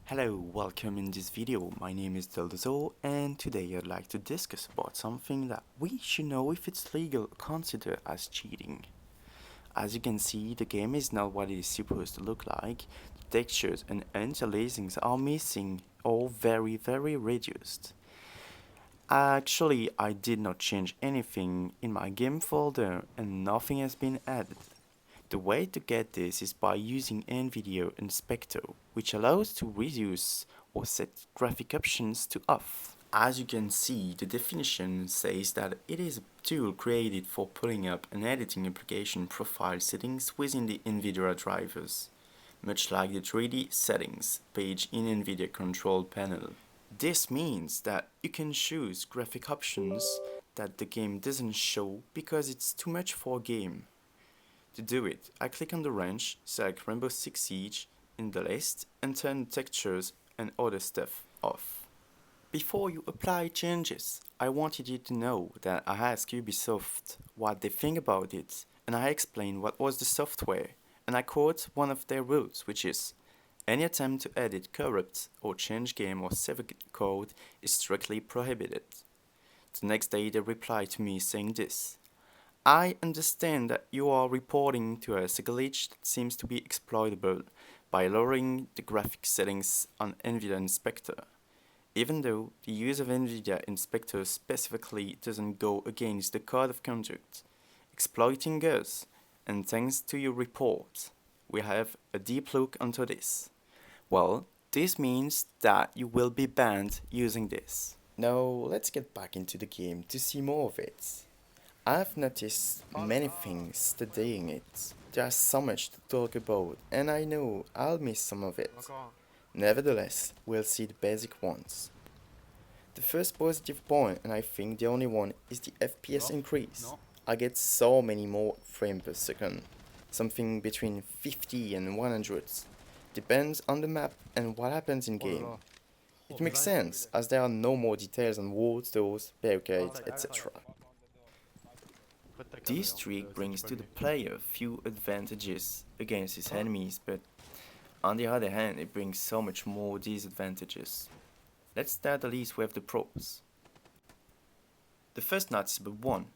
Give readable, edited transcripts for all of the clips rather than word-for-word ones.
Hello, welcome in this video. My name is Deldazo and today I'd like to discuss about something that we should know if it's legal or considered as cheating. As you can see, the game is not what it is supposed to look like. The textures and interlacings are missing or very reduced. Actually, I did not change anything in my game folder and nothing has been added. The way to get this is by using Nvidia Inspector, which allows to reduce or set graphic options to off. As you can see, the definition says that it is a tool created for pulling up and editing application profile settings within the Nvidia drivers, much like the 3D settings page in Nvidia control panel. This means that you can choose graphic options that the game doesn't show because it's too much for a game. To do it, I click on the wrench, select Rainbow Six Siege in the list and turn textures and other stuff off. Before you apply changes, I wanted you to know that I asked UBISOFT what they think about it and I explained what was the software and I quote one of their rules, which is any attempt to edit, corrupt or change game or server code is strictly prohibited. The next day they replied to me saying this: I understand that you are reporting to us a glitch that seems to be exploitable by lowering the graphic settings on Nvidia Inspector, even though the use of Nvidia Inspector specifically doesn't go against the code of conduct, exploiting us, and thanks to your report, we have a deep look into this. Well, this means that you will be banned using this. Now let's get back into the game to see more of it. I've noticed many things studying it. There's so much to talk about and I know I'll miss some of it. Nevertheless, we'll see the basic ones. The first positive point, and I think the only one, is the FPS increase. I get so many more frames per second, something between 50 and 100. Depends on the map and what happens in game. It makes sense as there are no more details on walls, doors, barricades, etc. This trick brings to the player few advantages against his enemies, but on the other hand it brings so much more disadvantages. Let's start at least with the pros. The first noticeable one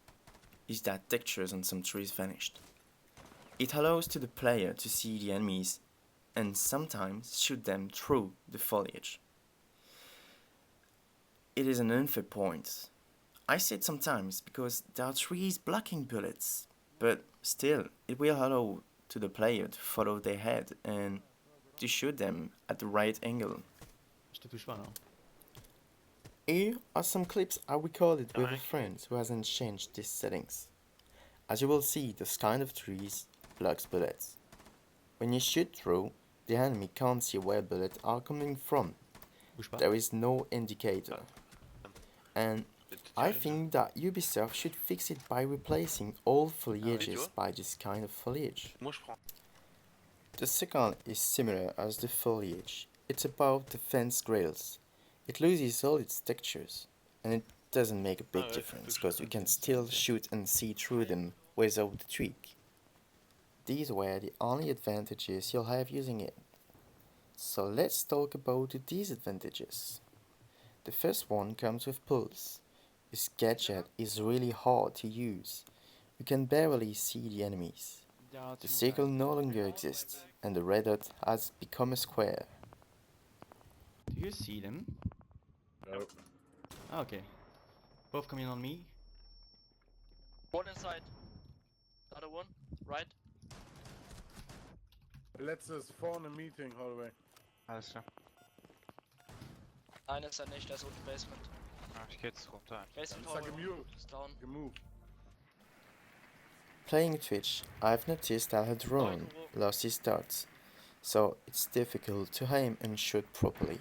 is that textures on some trees vanished. It allows to the player to see the enemies and sometimes shoot them through the foliage. It is an unfair point. I say it sometimes because there are trees blocking bullets, but still it will allow to the player to follow their head and to shoot them at the right angle. Here are some clips I recorded with a friend who hasn't changed these settings. As you will see, this kind of trees blocks bullets. When you shoot through, the enemy can't see where bullets are coming from. There is no indicator. And I think that Ubisoft should fix it by replacing all foliages by this kind of foliage. The second is similar as the foliage. It's about the fence grills. It loses all its textures, and it doesn't make a big difference because you can still shoot and see through them without the tweak. These were the only advantages you'll have using it. So let's talk about the disadvantages. The first one comes with pulse. This gadget is really hard to use. You can barely see the enemies. The circle no longer exists, and the red dot has become a square. Do you see them? No. Okay. Both coming on me. One inside. Other one. Right. Letztes vorne Meeting, Hallway. Alles klar. Nein, ist er nicht, der ist unten Basement. Ah, ich geh jetzt runter. Basement Ist er Tower. gemutet? Ist down. Gemoved. Playing Twitch, I've noticed that her drone lost its darts, so it's difficult to aim and shoot properly.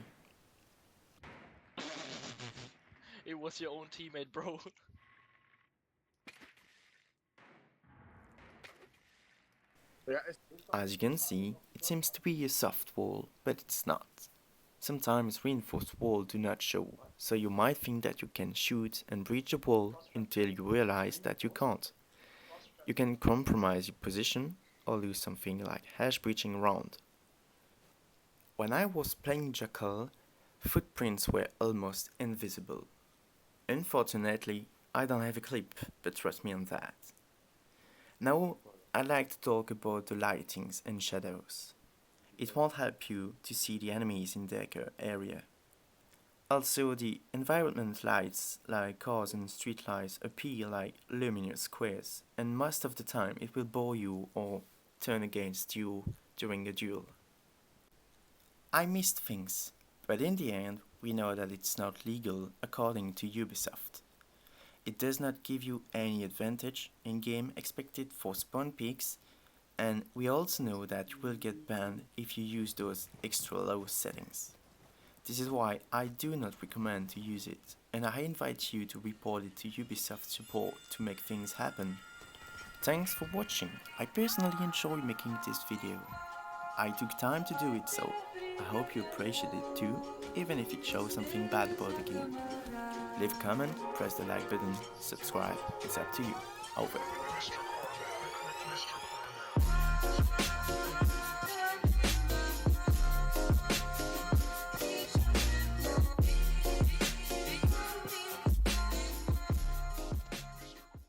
It was your own teammate, bro. Ja, ist As you can see, it seems to be a soft wall, but it's not. Sometimes reinforced walls do not show, so you might think that you can shoot and breach a wall until you realize that you can't. You can compromise your position or lose something like hash breaching around. When I was playing Jackal, footprints were almost invisible. Unfortunately, I don't have a clip, but trust me on that. Now, I'd like to talk about the lightings and shadows. It won't help you to see the enemies in their area. Also, the environment lights like cars and street lights appear like luminous squares, and most of the time it will bore you or turn against you during a duel. I missed things, but in the end we know that it's not legal according to UBISOFT. It does not give you any advantage in game expected for spawn peaks, and we also know that you will get banned if you use those extra low settings. This is why I do not recommend to use it, and I invite you to report it to Ubisoft support to make things happen. Thanks for watching. I personally enjoy making this video. I took time to do it, so I hope you appreciate it too, even if it shows something bad about the game. Leave a comment, press the like button, subscribe, it's up to you. Over.